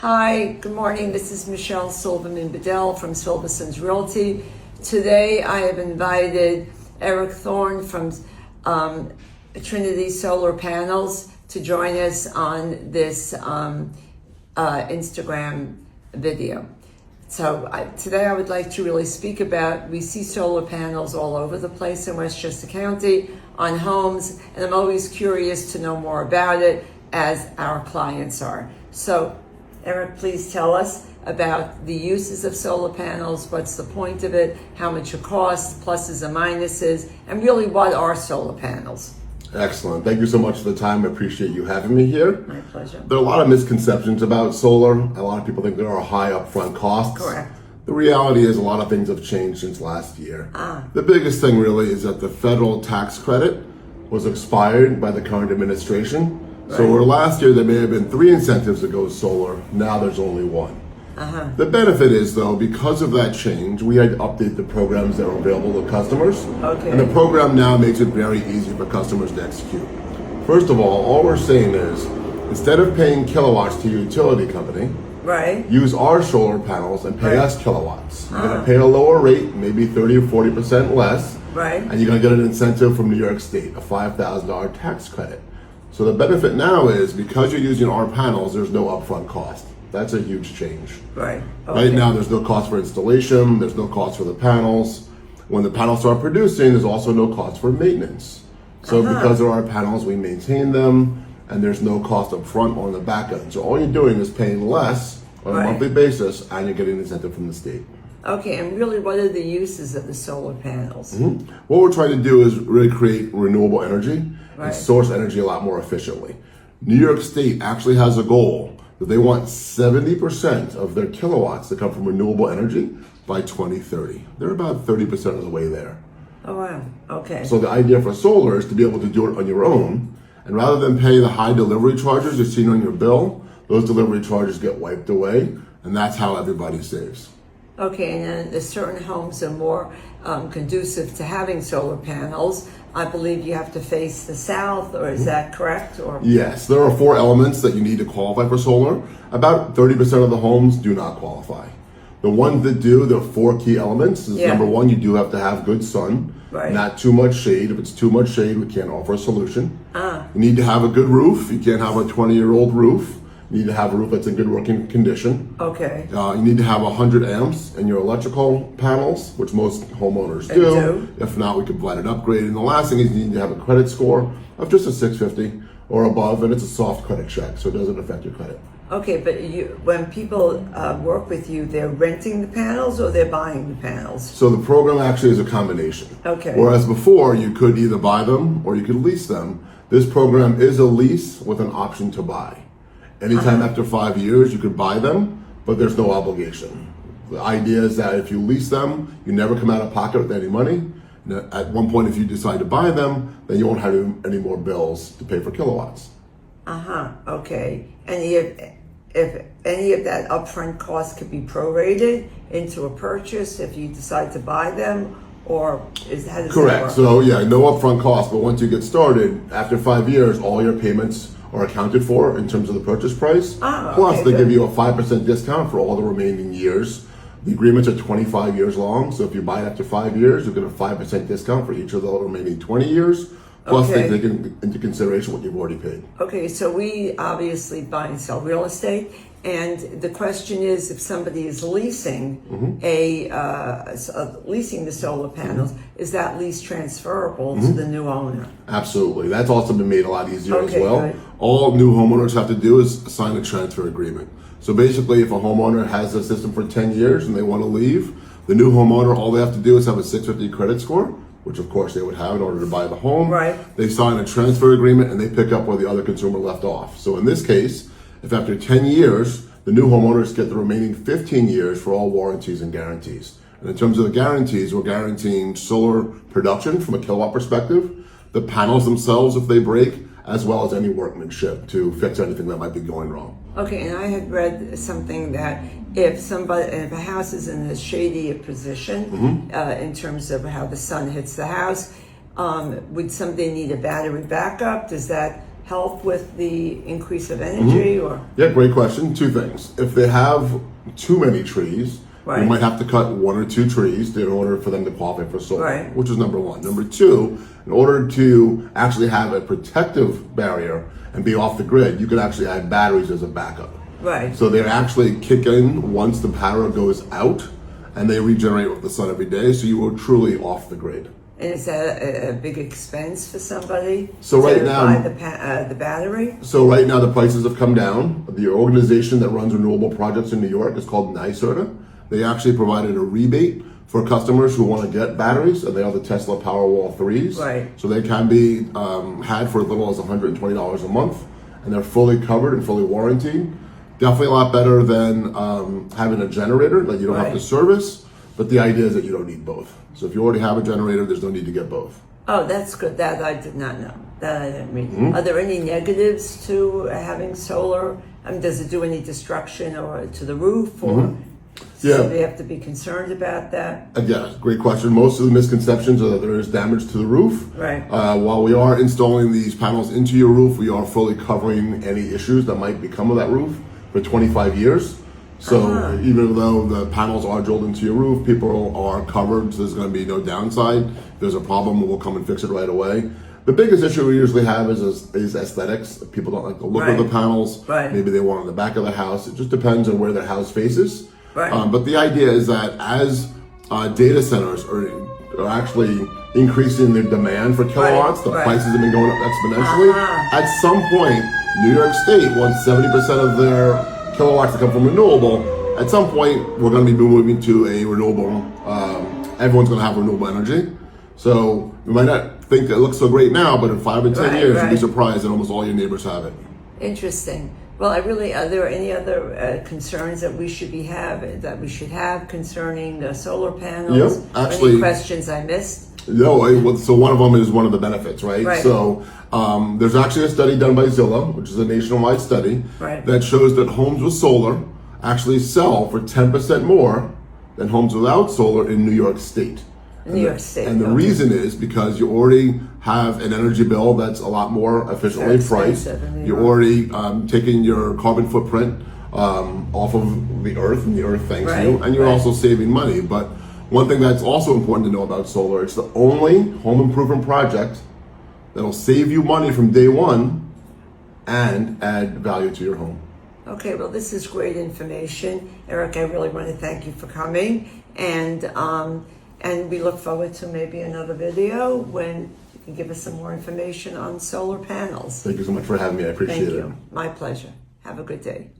Hi, good morning. This is Michelle Silverman Bedell from Silverson's Realty. Today I have invited Eric Thorne from Trinity Solar Panels to join us on this Instagram video. Today I would like to really speak about, we see solar panels all over the place in Westchester County on homes, and I'm always curious to know more about it as our clients are. So Eric, please tell us about the uses of solar panels, what's the point of it, how much it costs, pluses and minuses, and really what are solar panels? Excellent. Thank you so much for the time. I appreciate you having me here. My pleasure. There are a lot of misconceptions about solar. A lot of people think there are high upfront costs. Correct. The reality is a lot of things have changed since last year. The biggest thing really is that the federal tax credit was expired by the current administration. So where last year there may have been 3 incentives to go solar, now there's only 1. The benefit is though, because of that change, we had to update the programs that are available to customers. Okay. And the program now makes it very easy for customers to execute. First of all we're saying is, instead of paying kilowatts to your utility company, use our solar panels and pay us kilowatts. You're gonna pay a lower rate, maybe 30 or 40% less, and you're gonna get an incentive from New York State, a $5,000 tax credit. So the benefit now is, because you're using our panels, there's no upfront cost. That's a huge change. Right now, there's no cost for installation, there's no cost for the panels. When the panels start producing, there's also no cost for maintenance. So because of our panels, we maintain them, and there's no cost up front or on the back end. So all you're doing is paying less on a monthly basis, and you're getting an incentive from the state. Okay, and really what are the uses of the solar panels? What we're trying to do is really create renewable energy and source energy a lot more efficiently. New York State actually has a goal that they want 70% of their kilowatts to come from renewable energy by 2030. They're about 30% of the way there. Oh wow, okay. So the idea for solar is to be able to do it on your own, and rather than pay the high delivery charges you're seeing on your bill, those delivery charges get wiped away, and that's how everybody saves. Okay, and then certain homes are more conducive to having solar panels. I believe you have to face the south, or is that correct? Or yes, there are 4 elements that you need to qualify for solar. About 30% of the homes do not qualify. The ones that do, there are 4 key elements. Number 1, you do have to have good sun, not too much shade. If it's too much shade, we can't offer a solution. You need to have a good roof. You can't have a 20-year-old roof. You need to have a roof that's in good working condition. Okay. You need to have 100 amps in your electrical panels, which most homeowners do. If not, we could provide an upgrade. And the last thing is you need to have a credit score of just a 650 or above, and it's a soft credit check, so it doesn't affect your credit. Okay, but when people work with you, they're renting the panels or they're buying the panels? So the program actually is a combination. Okay. Whereas before, you could either buy them or you could lease them. This program is a lease with an option to buy. Anytime after 5 years, you could buy them, but there's no obligation. The idea is that if you lease them, you never come out of pocket with any money. And at one point, if you decide to buy them, then you won't have any more bills to pay for kilowatts. Okay. And if any of that upfront cost could be prorated into a purchase if you decide to buy them, or how does that work? Correct. So yeah, no upfront cost, but once you get started, after 5 years, all your payments are accounted for in terms of the purchase price. Plus, they give you a 5% discount for all the remaining years. The agreements are 25 years long, so if you buy it after 5 years, you get a 5% discount for each of the remaining 20 years. Plus, they take into consideration what you've already paid. Okay, so we obviously buy and sell real estate, and the question is, if somebody is leasing leasing the solar panels, is that lease transferable to the new owner? Absolutely. That's also been made a lot easier as well. Good. All new homeowners have to do is sign a transfer agreement. So basically, if a homeowner has a system for 10 years and they want to leave, the new homeowner, all they have to do is have a 650 credit score, which of course they would have in order to buy the home. They sign a transfer agreement and they pick up where the other consumer left off. So in this case, if after 10 years, the new homeowners get the remaining 15 years for all warranties and guarantees. And in terms of the guarantees, we're guaranteeing solar production from a kilowatt perspective, the panels themselves if they break, as well as any workmanship to fix anything that might be going wrong. Okay, and I had read something that if a house is in a shady position in terms of how the sun hits the house, would somebody need a battery backup? Does that help with the increase of energy or? Yeah, great question. Two things. If they have too many trees, Right. you might have to cut 1 or 2 trees in order for them to qualify for solar, Right. which is number one. Number two, in order to actually have a protective barrier and be off the grid, you could actually add batteries as a backup. Right. So they actually kick in once the power goes out, and they regenerate with the sun every day, so you are truly off the grid. And is that a big expense for somebody? So right to now- buy the battery? So right now the prices have come down. The organization that runs renewable projects in New York is called NYSERDA. They actually provided a rebate for customers who want to get batteries, and they are the Tesla Powerwall 3s. Right. So they can be had for as little as $120 a month, and they're fully covered and fully warranted. Definitely a lot better than having a generator that you don't have to Right. service, but the idea is that you don't need both. So if you already have a generator, there's no need to get both. Oh, that's good. That I did not know. That I didn't read. Mm-hmm. Are there any negatives to having solar? I mean, does it do any destruction or to the roof? Or Mm-hmm. Yeah. so we have to be concerned about that. Again, great question. Most of the misconceptions are that there is damage to the roof. Right. While we are installing these panels into your roof, we are fully covering any issues that might become of that roof for 25 years. So even though the panels are drilled into your roof, people are covered, so there's going to be no downside. If there's a problem, we'll come and fix it right away. The biggest issue we usually have is aesthetics. People don't like the look of the Right. panels. Right. Maybe they want it on the back of the house. It just depends on where their house faces. Right. But the idea is that as data centers are actually increasing their demand for kilowatts, the Right. prices have been going up exponentially. At some point, New York State wants 70% of their kilowatts to come from renewable. At some point, we're going to be moving to a renewable. Everyone's going to have renewable energy. So you might not think it looks so great now, but in 5 or 10 Right, years, you'll be right. surprised that almost all your neighbors have it. Interesting. Well, are there any other concerns that we should have concerning solar panels? Yep, actually- Any questions I missed? No, so one of them is one of the benefits, right? Right. So there's actually a study done by Zillow, which is a nationwide study, Right. that shows that homes with solar actually sell for 10% more than homes without solar in New York State. In New York State, And the okay. reason is because you already have an energy bill that's a lot more efficiently Very priced. expensive in New You're York. already taking your carbon footprint off of the earth, and the earth thanks you, Right, and you're right. also saving money. But one thing that's also important to know about solar, it's the only home improvement project that'll save you money from day one and add value to your home. Okay, well, this is great information. Eric, I really want to thank you for coming. And we look forward to maybe another video when you can give us some more information on solar panels. Thank you so much for having me. I appreciate Thank it. you. My pleasure. Have a good day.